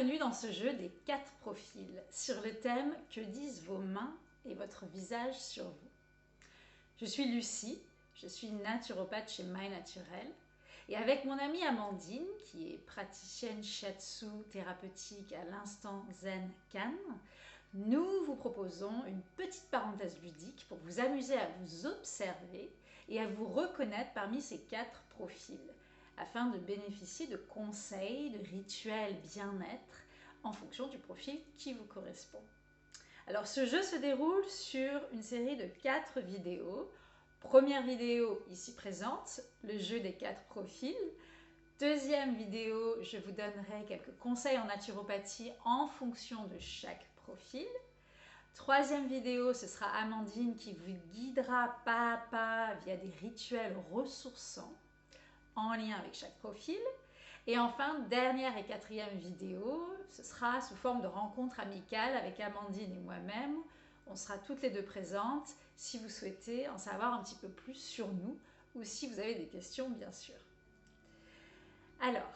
Bienvenue dans ce jeu des 4 profils sur le thème « Que disent vos mains et votre visage sur vous ?» Je suis Lucie, je suis naturopathe chez My Naturel et avec mon amie Amandine, qui est praticienne shiatsu thérapeutique à l'instant Zen Can, nous vous proposons une petite parenthèse ludique pour vous amuser à vous observer et à vous reconnaître parmi ces 4 profils, afin de bénéficier de conseils, de rituels bien-être en fonction du profil qui vous correspond. Alors ce jeu se déroule sur une série de 4 vidéos. Première vidéo ici présente, le jeu des 4 profils. Deuxième vidéo, je vous donnerai quelques conseils en naturopathie en fonction de chaque profil. Troisième vidéo, ce sera Amandine qui vous guidera pas à pas via des rituels ressourçants en lien avec chaque profil. Et enfin, dernière et quatrième vidéo, ce sera sous forme de rencontre amicale avec Amandine et moi-même. On sera toutes les deux présentes si vous souhaitez en savoir un petit peu plus sur nous ou si vous avez des questions, bien sûr. Alors,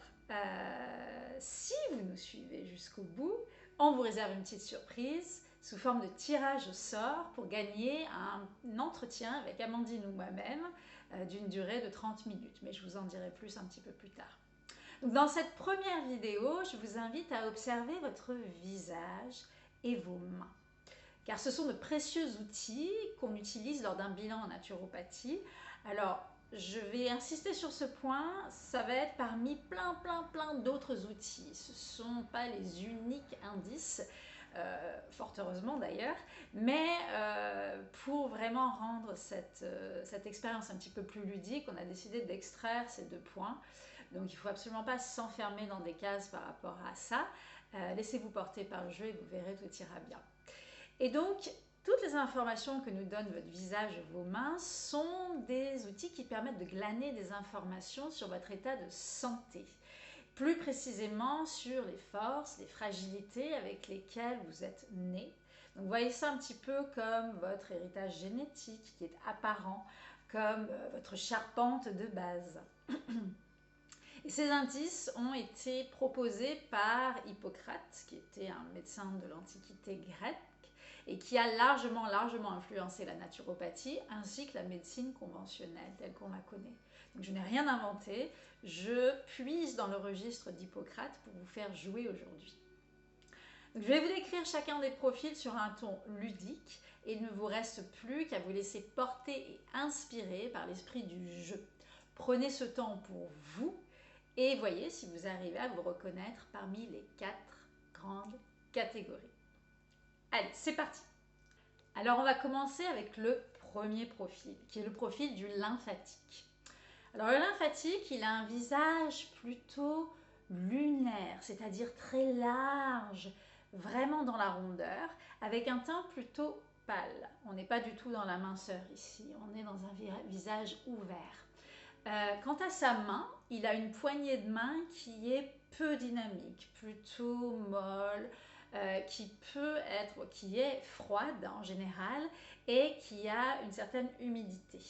si vous nous suivez jusqu'au bout, on vous réserve une petite surprise sous forme de tirage au sort pour gagner un entretien avec Amandine ou moi-même d'une durée de 30 minutes. Mais je vous en dirai plus un petit peu plus tard. Donc, dans cette première vidéo, je vous invite à observer votre visage et vos mains. Car ce sont de précieux outils qu'on utilise lors d'un bilan en naturopathie. Alors, je vais insister sur ce point, ça va être parmi plein d'autres outils. Ce ne sont pas les uniques indices, fort heureusement d'ailleurs, mais pour vraiment rendre cette expérience un petit peu plus ludique, on a décidé d'extraire ces 2 points. Donc il ne faut absolument pas s'enfermer dans des cases par rapport à ça. Laissez-vous porter par le jeu et vous verrez, tout ira bien. Et donc, toutes les informations que nous donne votre visage et vos mains sont des outils qui permettent de glaner des informations sur votre état de santé. Plus précisément sur les forces, les fragilités avec lesquelles vous êtes né. Donc, voyez ça un petit peu comme votre héritage génétique qui est apparent, comme votre charpente de base. Et ces indices ont été proposés par Hippocrate, qui était un médecin de l'Antiquité grecque et qui a largement influencé la naturopathie ainsi que la médecine conventionnelle telle qu'on la connaît. Donc je n'ai rien inventé, je puise dans le registre d'Hippocrate pour vous faire jouer aujourd'hui. Donc, je vais vous décrire chacun des profils sur un ton ludique et il ne vous reste plus qu'à vous laisser porter et inspirer par l'esprit du jeu. Prenez ce temps pour vous et voyez si vous arrivez à vous reconnaître parmi les 4 grandes catégories. Allez, c'est parti! Alors, on va commencer avec le premier profil, qui est le profil du lymphatique. Alors, le lymphatique, il a un visage plutôt lunaire, c'est-à-dire très large, vraiment dans la rondeur, avec un teint plutôt pâle. On n'est pas du tout dans la minceur ici, on est dans un visage ouvert. Quant à sa main, il a une poignée de main qui est peu dynamique, plutôt molle, qui est froide en général et qui a une certaine humidité.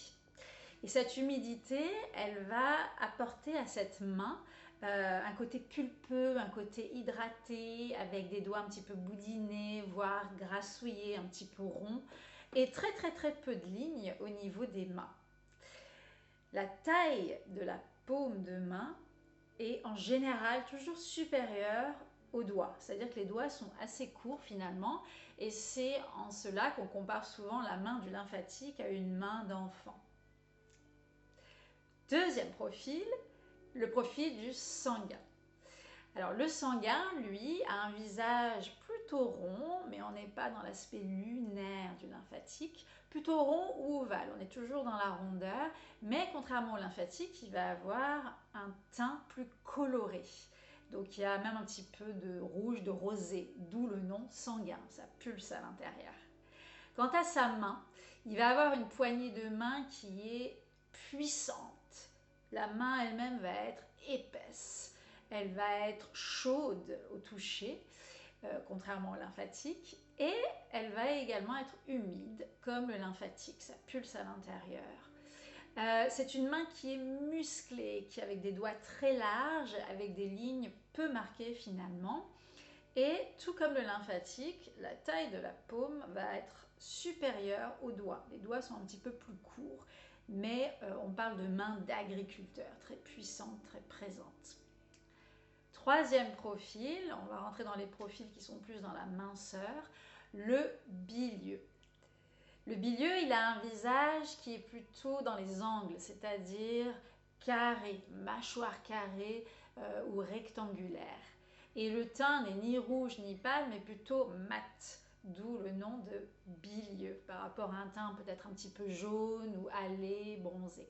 Et cette humidité, elle va apporter à cette main un côté pulpeux, un côté hydraté, avec des doigts un petit peu boudinés, voire grassouillés, un petit peu ronds, et très peu de lignes au niveau des mains. La taille de la paume de main est en général toujours supérieure aux doigts. C'est-à-dire que les doigts sont assez courts finalement et c'est en cela qu'on compare souvent la main du lymphatique à une main d'enfant. Deuxième profil, le profil du sanguin. Alors le sanguin, lui, a un visage plutôt rond, mais on n'est pas dans l'aspect lunaire du lymphatique, plutôt rond ou ovale, on est toujours dans la rondeur, mais contrairement au lymphatique, il va avoir un teint plus coloré. Donc il y a même un petit peu de rouge, de rosé, d'où le nom sanguin, ça pulse à l'intérieur. Quant à sa main, il va avoir une poignée de main qui est puissante. La main elle-même va être épaisse. Elle va être chaude au toucher, contrairement au lymphatique, et elle va également être humide, comme le lymphatique, ça pulse à l'intérieur. C'est une main qui est musclée, avec des doigts très larges, avec des lignes peu marquées finalement. Et tout comme le lymphatique, la taille de la paume va être supérieure aux doigts. Les doigts sont un petit peu plus courts, mais on parle de mains d'agriculteur, très puissantes, très présentes. Troisième profil, on va rentrer dans les profils qui sont plus dans la minceur, le bilieux. Le bilieux, il a un visage qui est plutôt dans les angles, c'est-à-dire carré, mâchoire carrée ou rectangulaire. Et le teint n'est ni rouge ni pâle, mais plutôt mat, d'où le nom de bilieux, par rapport à un teint peut-être un petit peu jaune ou hâlé, bronzé.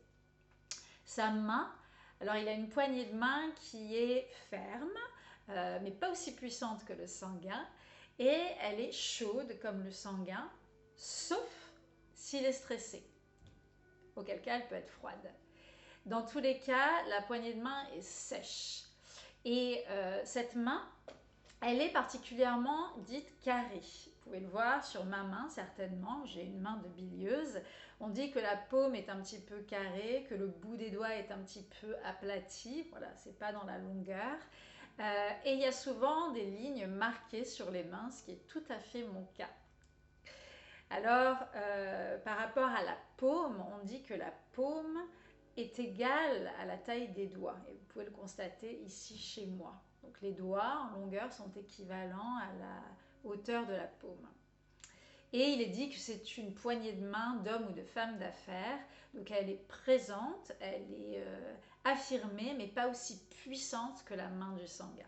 Sa main, alors il a une poignée de main qui est ferme, mais pas aussi puissante que le sanguin, et elle est chaude comme le sanguin, sauf s'il est stressé, auquel cas elle peut être froide. Dans tous les cas, la poignée de main est sèche. Et cette main, elle est particulièrement dite carrée. Vous pouvez le voir sur ma main, certainement. J'ai une main de bilieuse. On dit que la paume est un petit peu carrée, que le bout des doigts est un petit peu aplati. Voilà, c'est pas dans la longueur. Et il y a souvent des lignes marquées sur les mains, ce qui est tout à fait mon cas. Alors, par rapport à la paume, on dit que la paume est égale à la taille des doigts. Et vous pouvez le constater ici chez moi. Donc les doigts en longueur sont équivalents à la hauteur de la paume. Et il est dit que c'est une poignée de main d'homme ou de femme d'affaires. Donc elle est présente, elle est affirmée, mais pas aussi puissante que la main du sanguin.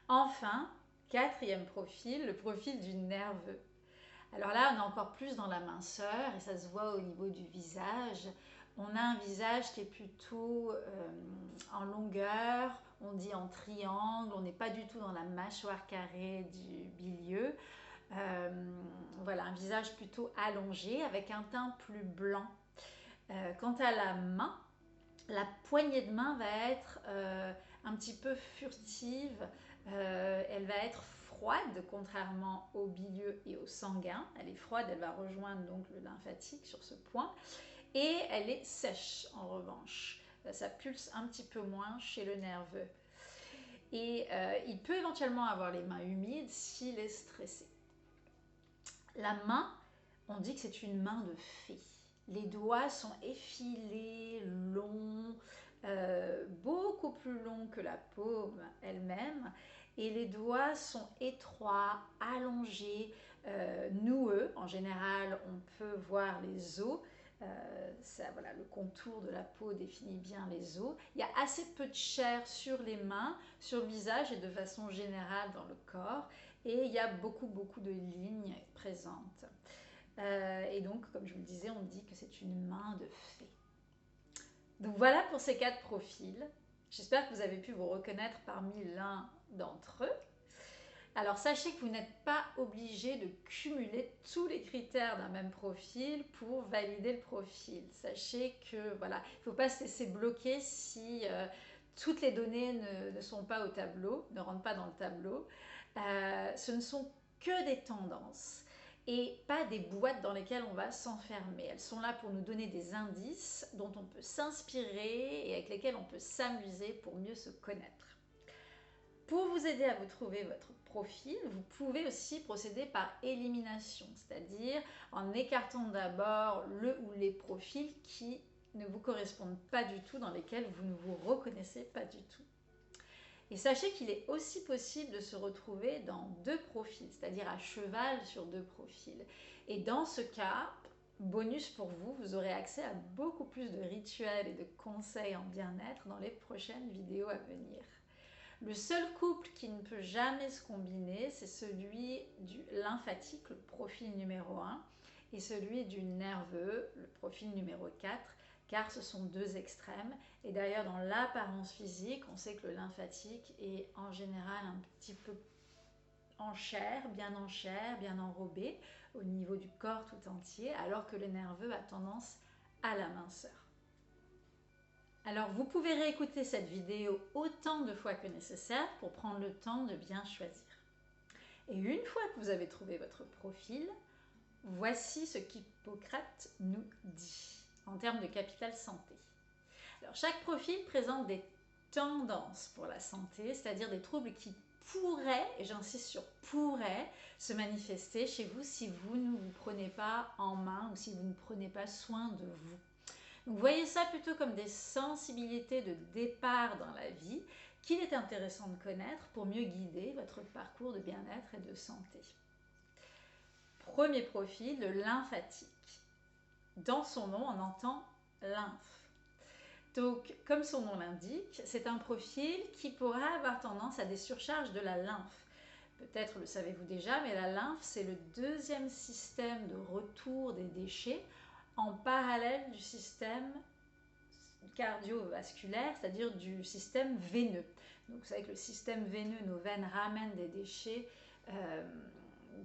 Enfin, quatrième profil, le profil du nerveux. Alors là, on est encore plus dans la minceur et ça se voit au niveau du visage. On a un visage qui est plutôt en longueur, on dit en triangle, on n'est pas du tout dans la mâchoire carrée du bilieux. Voilà, un visage plutôt allongé avec un teint plus blanc. Quant à la main, la poignée de main va être un petit peu furtive, elle va être froide contrairement au bilieux et au sanguin. Elle est froide, elle va rejoindre donc le lymphatique sur ce point. Et elle est sèche en revanche. Ça pulse un petit peu moins chez le nerveux. Et il peut éventuellement avoir les mains humides s'il est stressé. La main, on dit que c'est une main de fée. Les doigts sont effilés, longs, beaucoup plus longs que la paume elle-même. Et les doigts sont étroits, allongés, noueux. En général, on peut voir les os. Voilà, le contour de la peau définit bien les os. Il y a assez peu de chair sur les mains, sur le visage et de façon générale dans le corps. Et il y a beaucoup de lignes présentes. Et donc, comme je vous le disais, on dit que c'est une main de fée. Donc voilà pour ces 4 profils. J'espère que vous avez pu vous reconnaître parmi l'un d'entre eux. Alors sachez que vous n'êtes pas obligé de cumuler tous les critères d'un même profil pour valider le profil. Sachez que voilà, il ne faut pas se laisser bloquer si toutes les données ne sont pas au tableau, ne rentrent pas dans le tableau. Ce ne sont que des tendances et pas des boîtes dans lesquelles on va s'enfermer. Elles sont là pour nous donner des indices dont on peut s'inspirer et avec lesquels on peut s'amuser pour mieux se connaître. Pour vous aider à vous trouver votre profil, vous pouvez aussi procéder par élimination, c'est-à-dire en écartant d'abord le ou les profils qui ne vous correspondent pas du tout, dans lesquels vous ne vous reconnaissez pas du tout. Et sachez qu'il est aussi possible de se retrouver dans 2 profils, c'est-à-dire à cheval sur 2 profils. Et dans ce cas, bonus pour vous, vous aurez accès à beaucoup plus de rituels et de conseils en bien-être dans les prochaines vidéos à venir. Le seul couple qui ne peut jamais se combiner, c'est celui du lymphatique, le profil numéro 1, et celui du nerveux, le profil numéro 4, car ce sont 2 extrêmes. Et d'ailleurs, dans l'apparence physique, on sait que le lymphatique est en général un petit peu en chair, bien enrobé au niveau du corps tout entier, alors que le nerveux a tendance à la minceur. Alors, vous pouvez réécouter cette vidéo autant de fois que nécessaire pour prendre le temps de bien choisir. Et une fois que vous avez trouvé votre profil, voici ce qu'Hippocrate nous dit en termes de capital santé. Alors, chaque profil présente des tendances pour la santé, c'est-à-dire des troubles qui pourrait, et j'insiste sur pourrait, se manifester chez vous si vous ne vous prenez pas en main ou si vous ne prenez pas soin de vous. Donc voyez ça plutôt comme des sensibilités de départ dans la vie qu'il est intéressant de connaître pour mieux guider votre parcours de bien-être et de santé. Premier profil, le lymphatique. Dans son nom, on entend lymphe. Donc, comme son nom l'indique, c'est un profil qui pourra avoir tendance à des surcharges de la lymphe. Peut-être le savez-vous déjà, mais la lymphe, c'est le deuxième système de retour des déchets en parallèle du système cardiovasculaire, c'est-à-dire du système veineux. Donc, vous savez que le système veineux, nos veines ramènent des déchets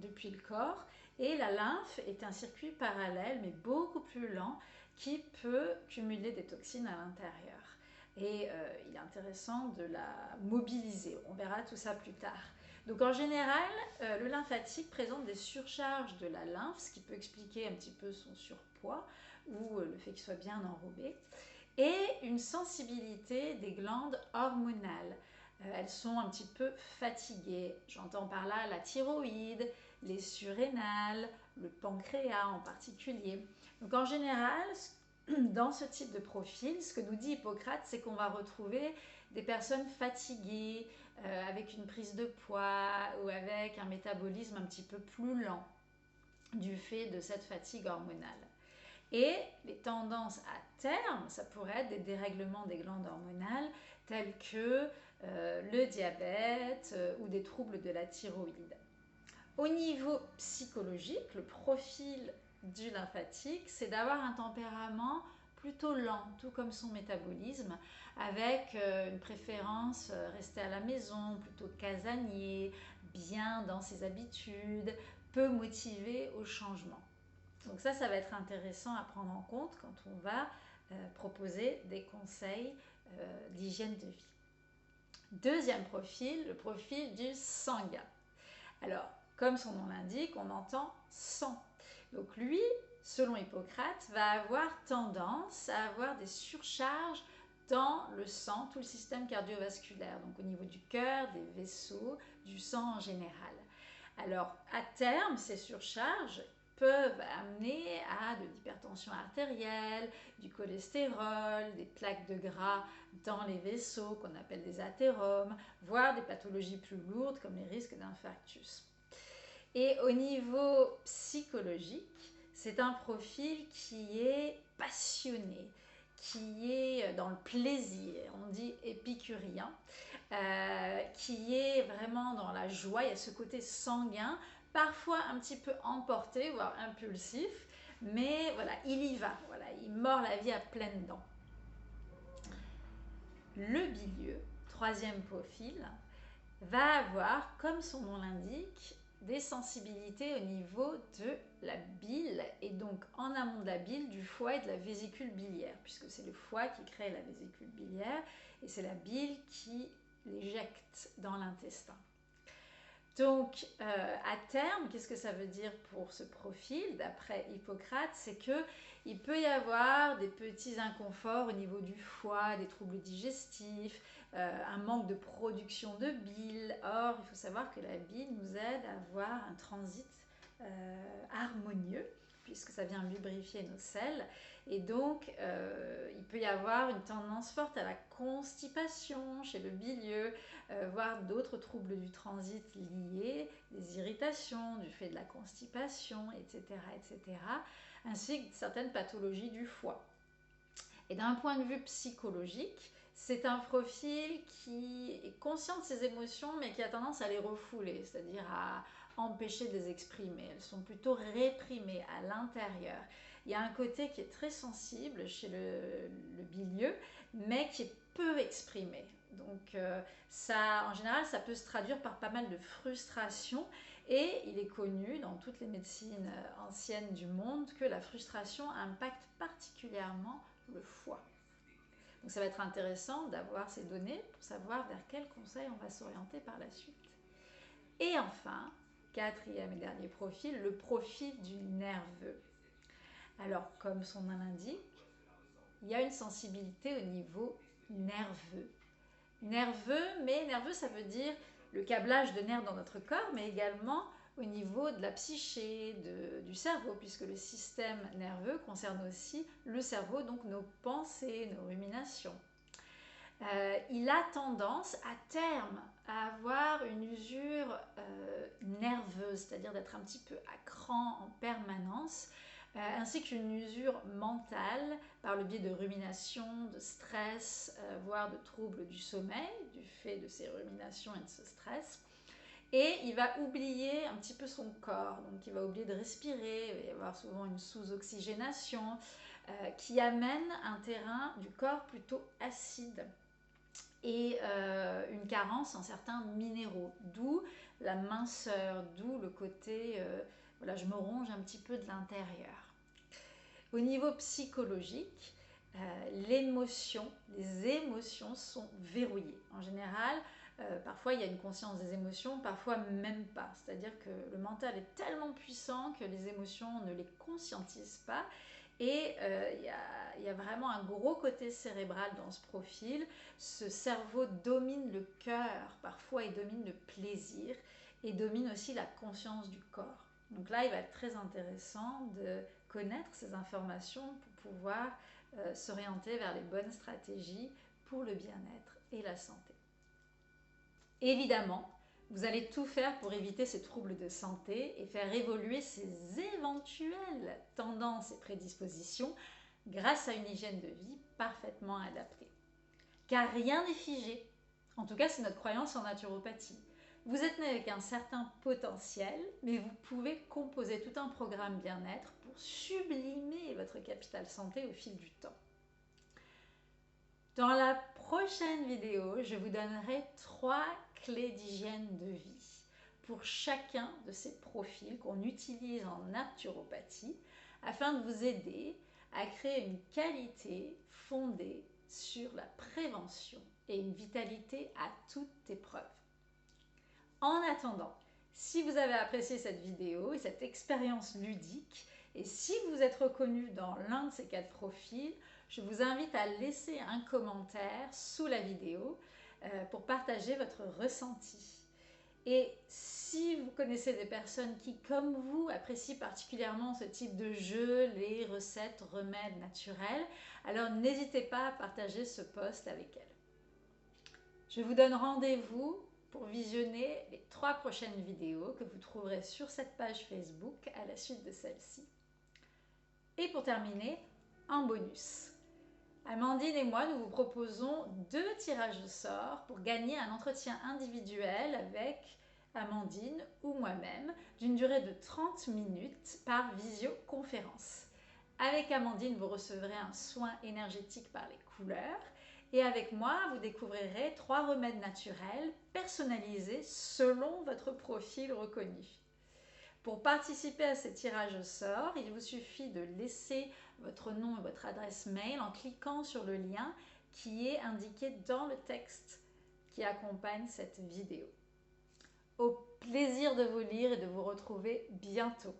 depuis le corps. Et la lymphe est un circuit parallèle, mais beaucoup plus lent, qui peut cumuler des toxines à l'intérieur. Et il est intéressant de la mobiliser. On verra tout ça plus tard. Donc en général, le lymphatique présente des surcharges de la lymphe, ce qui peut expliquer un petit peu son surpoids ou le fait qu'il soit bien enrobé, et une sensibilité des glandes hormonales. Elles sont un petit peu fatiguées. J'entends par là la thyroïde, les surrénales, le pancréas en particulier. Donc en général, dans ce type de profil, ce que nous dit Hippocrate, c'est qu'on va retrouver des personnes fatiguées, avec une prise de poids ou avec un métabolisme un petit peu plus lent du fait de cette fatigue hormonale. Et les tendances à terme, ça pourrait être des dérèglements des glandes hormonales tels que le diabète ou des troubles de la thyroïde. Au niveau psychologique, le profil du lymphatique, c'est d'avoir un tempérament plutôt lent, tout comme son métabolisme, avec une préférence rester à la maison, plutôt casanier, bien dans ses habitudes, peu motivé au changement. Donc ça va être intéressant à prendre en compte quand on va proposer des conseils d'hygiène de vie. Deuxième profil, le profil du sanguin. Alors, comme son nom l'indique, on entend sang. Donc lui, selon Hippocrate, va avoir tendance à avoir des surcharges dans le sang, tout le système cardiovasculaire, donc au niveau du cœur, des vaisseaux, du sang en général. Alors, à terme, ces surcharges peuvent amener à de l'hypertension artérielle, du cholestérol, des plaques de gras dans les vaisseaux qu'on appelle des athéromes, voire des pathologies plus lourdes comme les risques d'infarctus. Et au niveau psychologique, c'est un profil qui est passionné, qui est dans le plaisir, on dit épicurien, qui est vraiment dans la joie. Il y a ce côté sanguin, parfois un petit peu emporté, voire impulsif, mais voilà, il y va, voilà, il mord la vie à pleines dents. Le bilieux, troisième profil, va avoir, comme son nom l'indique, des sensibilités au niveau de la bile et donc en amont de la bile, du foie et de la vésicule biliaire, puisque c'est le foie qui crée la vésicule biliaire et c'est la bile qui l'éjecte dans l'intestin. Donc, à terme, qu'est-ce que ça veut dire pour ce profil? D'après Hippocrate, c'est qu'il peut y avoir des petits inconforts au niveau du foie, des troubles digestifs, un manque de production de bile. Or, il faut savoir que la bile nous aide à avoir un transit harmonieux, puisque ça vient lubrifier nos selles. Et donc, il peut y avoir une tendance forte à la constipation chez le bilieux, voire d'autres troubles du transit liés, des irritations du fait de la constipation, etc., etc., ainsi que certaines pathologies du foie. Et d'un point de vue psychologique, c'est un profil qui est conscient de ses émotions, mais qui a tendance à les refouler, c'est-à-dire à empêcher de les exprimer. Elles sont plutôt réprimées à l'intérieur. Il y a un côté qui est très sensible chez le bilieux, mais qui est peu exprimé. Donc ça, en général, ça peut se traduire par pas mal de frustration. Et il est connu dans toutes les médecines anciennes du monde que la frustration impacte particulièrement le foie. Donc ça va être intéressant d'avoir ces données pour savoir vers quel conseil on va s'orienter par la suite. Et enfin, quatrième et dernier profil, le profil du nerveux. Alors, comme son nom l'indique, il y a une sensibilité au niveau nerveux. Nerveux, mais nerveux, ça veut dire le câblage de nerfs dans notre corps, mais également au niveau de la psyché, du cerveau, puisque le système nerveux concerne aussi le cerveau, donc nos pensées, nos ruminations. Il a tendance à terme à avoir une usure nerveuse, c'est-à-dire d'être un petit peu à cran en permanence, ainsi qu'une usure mentale par le biais de rumination, de stress, voire de troubles du sommeil, du fait de ces ruminations et de ce stress. Et il va oublier un petit peu son corps, donc il va oublier de respirer, il va y avoir souvent une sous-oxygénation qui amène un terrain du corps plutôt acide et une carence en certains minéraux, d'où la minceur, d'où le côté, voilà, je me ronge un petit peu de l'intérieur. Au niveau psychologique, les émotions sont verrouillées. En général, parfois il y a une conscience des émotions, parfois même pas. C'est-à-dire que le mental est tellement puissant que les émotions ne les conscientisent pas. Et il y a vraiment un gros côté cérébral dans ce profil. Ce cerveau domine le cœur, parfois il domine le plaisir et domine aussi la conscience du corps. Donc là, il va être très intéressant de connaître ces informations pour pouvoir s'orienter vers les bonnes stratégies pour le bien-être et la santé. Évidemment, vous allez tout faire pour éviter ces troubles de santé et faire évoluer ces éventuelles tendances et prédispositions grâce à une hygiène de vie parfaitement adaptée. Car rien n'est figé. En tout cas, c'est notre croyance en naturopathie. Vous êtes né avec un certain potentiel, mais vous pouvez composer tout un programme bien-être pour sublimer votre capital santé au fil du temps. Dans la prochaine vidéo, je vous donnerai 3 clés d'hygiène de vie pour chacun de ces profils qu'on utilise en naturopathie afin de vous aider à créer une qualité fondée sur la prévention et une vitalité à toute épreuve. En attendant, si vous avez apprécié cette vidéo et cette expérience ludique, et si vous êtes reconnu dans l'un de ces 4 profils, je vous invite à laisser un commentaire sous la vidéo pour partager votre ressenti. Et si vous connaissez des personnes qui, comme vous, apprécient particulièrement ce type de jeu, les recettes, remèdes naturels, alors n'hésitez pas à partager ce post avec elles. Je vous donne rendez-vous pour visionner les 3 prochaines vidéos que vous trouverez sur cette page Facebook à la suite de celle-ci. Et pour terminer, un bonus. Amandine et moi, nous vous proposons 2 tirages au sort pour gagner un entretien individuel avec Amandine ou moi-même d'une durée de 30 minutes par visioconférence. Avec Amandine, vous recevrez un soin énergétique par les couleurs et avec moi, vous découvrirez 3 remèdes naturels personnalisés selon votre profil reconnu. Pour participer à ces tirages au sort, il vous suffit de laisser votre nom et votre adresse mail en cliquant sur le lien qui est indiqué dans le texte qui accompagne cette vidéo. Au plaisir de vous lire et de vous retrouver bientôt.